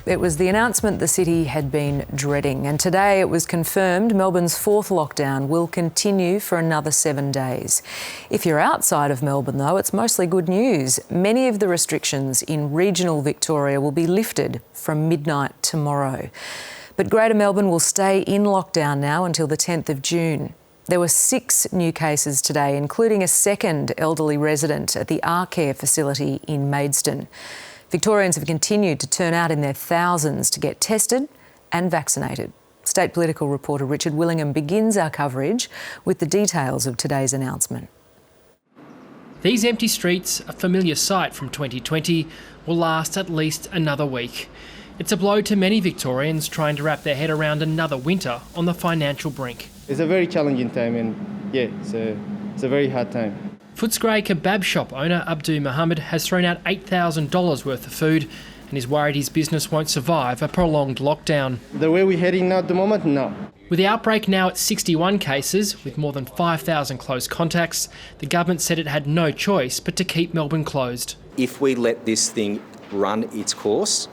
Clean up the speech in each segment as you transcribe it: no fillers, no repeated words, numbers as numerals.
It was the announcement the city had been dreading, and today it was confirmed Melbourne's fourth lockdown will continue for another 7 days. If you're outside of Melbourne, though, it's mostly good news. Many of the restrictions in regional Victoria will be lifted from midnight tomorrow. But Greater Melbourne will stay in lockdown now until the 10th of June. There were 6 new cases today, including a second elderly resident at the R-Care facility in Maidstone. Victorians have continued to turn out in their thousands to get tested and vaccinated. State political reporter Richard Willingham begins our coverage with the details of today's announcement. These empty streets, a familiar sight from 2020, will last at least another week. It's a blow to many Victorians trying to wrap their head around another winter on the financial brink. It's a very challenging time and it's a very hard time. Footscray kebab shop owner Abdu Mohammed has thrown out $8,000 worth of food and is worried his business won't survive a prolonged lockdown. The way we're heading now at the moment, no. With the outbreak now at 61 cases, with more than 5,000 close contacts, the government said it had no choice but to keep Melbourne closed. If we let this thing run its course,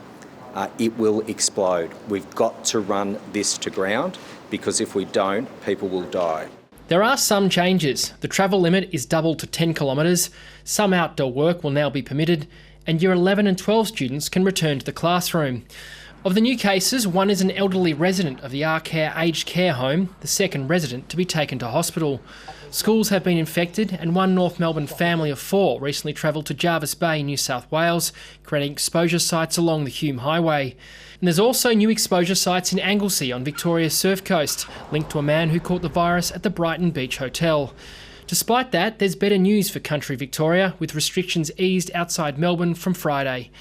it will explode. We've got to run this to ground because if we don't, people will die. There are some changes. The travel limit is doubled to 10 kilometres, some outdoor work will now be permitted, and Year 11 and 12 students can return to the classroom. Of the new cases, one is an elderly resident of the R-Care aged care home, the second resident to be taken to hospital. Schools have been infected, and one North Melbourne family of 4 recently travelled to Jervis Bay, New South Wales, creating exposure sites along the Hume Highway. And there's also new exposure sites in Anglesey on Victoria's surf coast, linked to a man who caught the virus at the Brighton Beach Hotel. Despite that, there's better news for country Victoria, with restrictions eased outside Melbourne from Friday.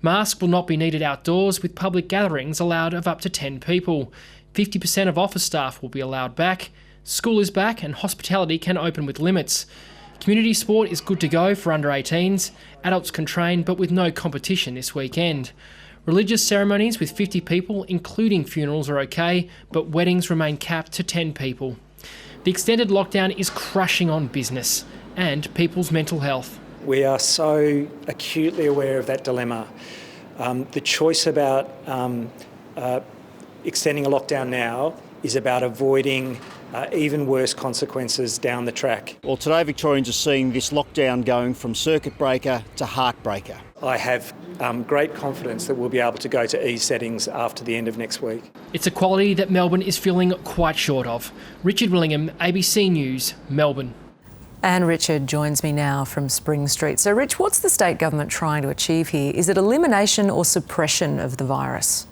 Masks will not be needed outdoors, with public gatherings allowed of up to 10 people. 50% of office staff will be allowed back. School is back and hospitality can open with limits. Community sport is good to go for under 18s. Adults can train, but with no competition this weekend. Religious ceremonies with 50 people, including funerals, are okay, but weddings remain capped to 10 people. The extended lockdown is crushing on business and people's mental health. We are so acutely aware of that dilemma. The choice about extending a lockdown now is about avoiding even worse consequences down the track. Well, today Victorians are seeing this lockdown going from circuit breaker to heartbreaker. I have great confidence that we'll be able to go to ease settings after the end of next week. It's a quality that Melbourne is feeling quite short of. Richard Willingham, ABC News, Melbourne. And Richard joins me now from Spring Street. So, Rich, what's the state government trying to achieve here? Is it elimination or suppression of the virus?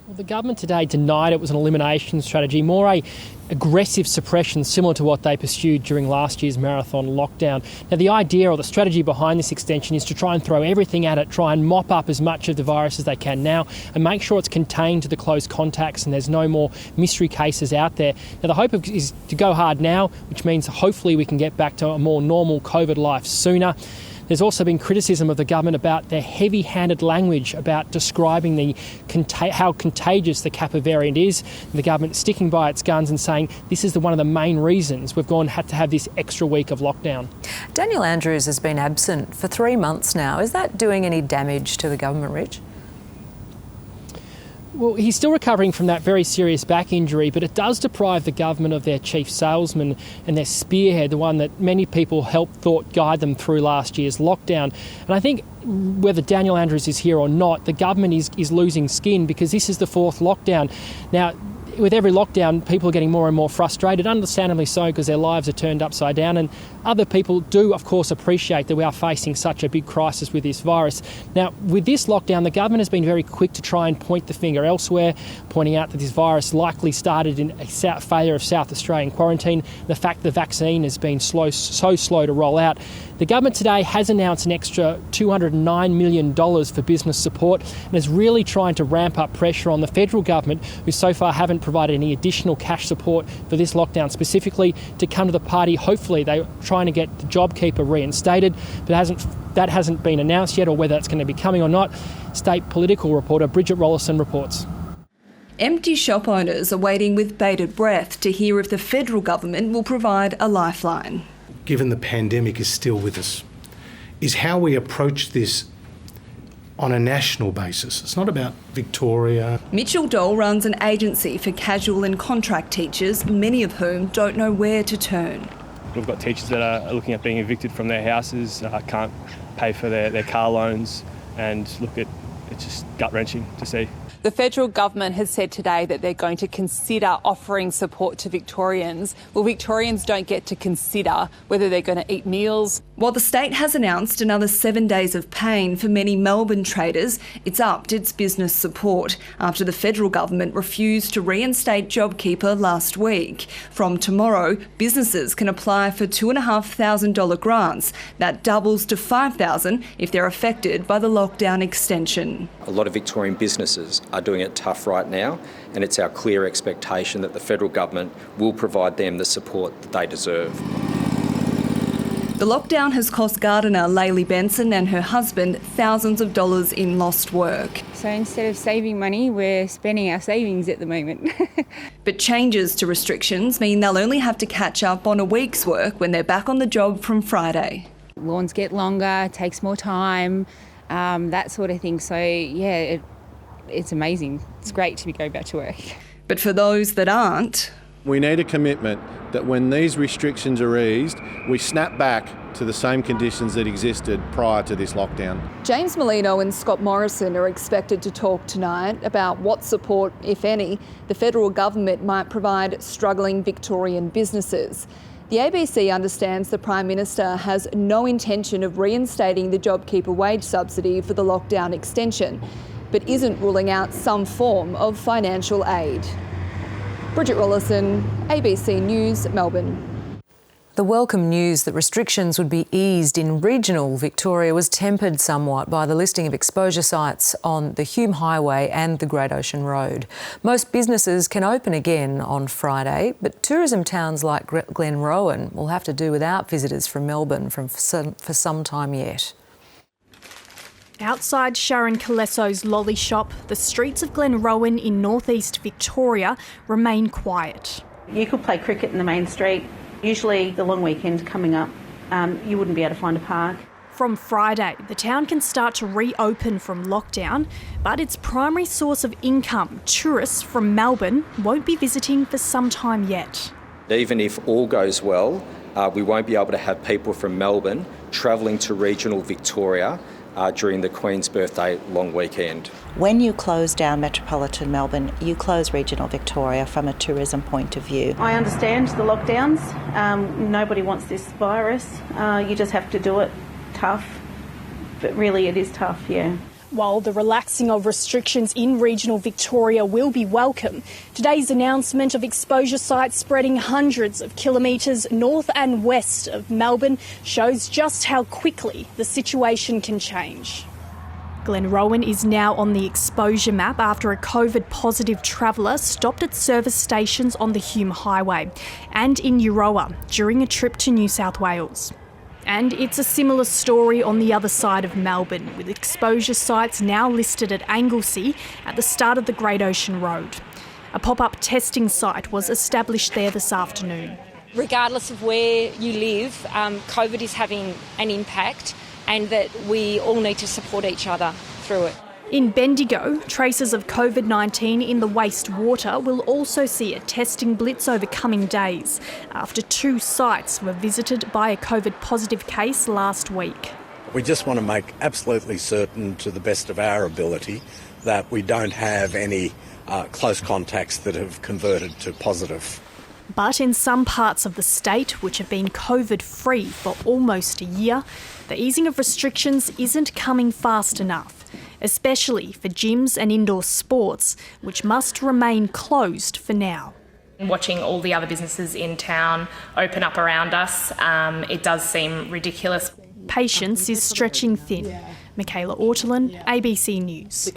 Well, the government today denied it was an elimination strategy, more a aggressive suppression similar to what they pursued during last year's marathon lockdown. Now, the idea or the strategy behind this extension is to try and throw everything at it, try and mop up as much of the virus as they can now and make sure it's contained to the close contacts and there's no more mystery cases out there. Now, the hope is to go hard now, which means hopefully we can get back to a more normal COVID life sooner. There's also been criticism of the government about their heavy-handed language about describing how contagious the Kappa variant is. And the government sticking by its guns and saying this is one of the main reasons we've had to have this extra week of lockdown. Daniel Andrews has been absent for 3 months now. Is that doing any damage to the government, Rich? Well, he's still recovering from that very serious back injury, but it does deprive the government of their chief salesman and their spearhead, the one that many people thought guide them through last year's lockdown. And I think whether Daniel Andrews is here or not, the government is losing skin because this is the 4th lockdown. Now, with every lockdown, people are getting more and more frustrated, understandably so, because their lives are turned upside down. And other people do, of course, appreciate that we are facing such a big crisis with this virus. Now, with this lockdown, the government has been very quick to try and point the finger elsewhere, pointing out that this virus likely started in a failure of South Australian quarantine, the fact the vaccine has been so slow to roll out. The government today has announced an extra $209 million for business support and is really trying to ramp up pressure on the federal government, who so far haven't provided any additional cash support for this lockdown specifically, to come to the party. Hopefully they're trying to get the JobKeeper reinstated, but that hasn't been announced yet, or whether it's going to be coming or not. State political reporter Bridget Rollison reports. Empty shop owners are waiting with bated breath to hear if the federal government will provide a lifeline. Given the pandemic is still with us, is how we approach this on a national basis. It's not about Victoria. Mitchell Dole runs an agency for casual and contract teachers, many of whom don't know where to turn. We've got teachers that are looking at being evicted from their houses, can't pay for their car loans, and it's just gut-wrenching to see. The federal government has said today that they're going to consider offering support to Victorians. Well, Victorians don't get to consider whether they're going to eat meals. While the state has announced another 7 days of pain for many Melbourne traders, it's upped its business support after the federal government refused to reinstate JobKeeper last week. From tomorrow, businesses can apply for $2,500 grants. That doubles to $5,000 if they're affected by the lockdown extension. A lot of Victorian businesses are doing it tough right now, and it's our clear expectation that the federal government will provide them the support that they deserve. The lockdown has cost gardener Laylee Benson and her husband thousands of dollars in lost work. So instead of saving money, we're spending our savings at the moment. But changes to restrictions mean they'll only have to catch up on a week's work when they're back on the job from Friday. Lawns get longer, takes more time, that sort of thing. So yeah, it's amazing. It's great to be going back to work. But for those that aren't, we need a commitment that when these restrictions are eased, we snap back to the same conditions that existed prior to this lockdown. James Merlino and Scott Morrison are expected to talk tonight about what support, if any, the federal government might provide struggling Victorian businesses. The ABC understands the Prime Minister has no intention of reinstating the JobKeeper wage subsidy for the lockdown extension, but isn't ruling out some form of financial aid. Bridget Rollison, ABC News, Melbourne. The welcome news that restrictions would be eased in regional Victoria was tempered somewhat by the listing of exposure sites on the Hume Highway and the Great Ocean Road. Most businesses can open again on Friday, but tourism towns like Glenrowan will have to do without visitors from Melbourne for some time yet. Outside Sharon Colesso's lolly shop, the streets of Glenrowan in northeast Victoria remain quiet. You could play cricket in the main street. Usually the long weekend coming up, you wouldn't be able to find a park. From Friday, the town can start to reopen from lockdown, but its primary source of income, tourists from Melbourne, won't be visiting for some time yet. Even if all goes well, we won't be able to have people from Melbourne travelling to regional Victoria during the Queen's Birthday long weekend. When you close down metropolitan Melbourne, you close regional Victoria from a tourism point of view. I understand the lockdowns. Nobody wants this virus. You just have to do it tough. But really it is tough, yeah. While the relaxing of restrictions in regional Victoria will be welcome, today's announcement of exposure sites spreading hundreds of kilometres north and west of Melbourne shows just how quickly the situation can change. Glenrowan is now on the exposure map after a COVID-positive traveller stopped at service stations on the Hume Highway and in Euroa during a trip to New South Wales. And it's a similar story on the other side of Melbourne, with exposure sites now listed at Anglesea at the start of the Great Ocean Road. A pop-up testing site was established there this afternoon. Regardless of where you live, COVID is having an impact, and that we all need to support each other through it. In Bendigo, traces of COVID-19 in the wastewater will also see a testing blitz over coming days after 2 sites were visited by a COVID-positive case last week. We just want to make absolutely certain, to the best of our ability, that we don't have any close contacts that have converted to positive. But in some parts of the state, which have been COVID-free for almost a year, the easing of restrictions isn't coming fast enough, especially for gyms and indoor sports, which must remain closed for now. Watching all the other businesses in town open up around us, it does seem ridiculous. Patience is stretching thin. Michaela Ortolin, ABC News.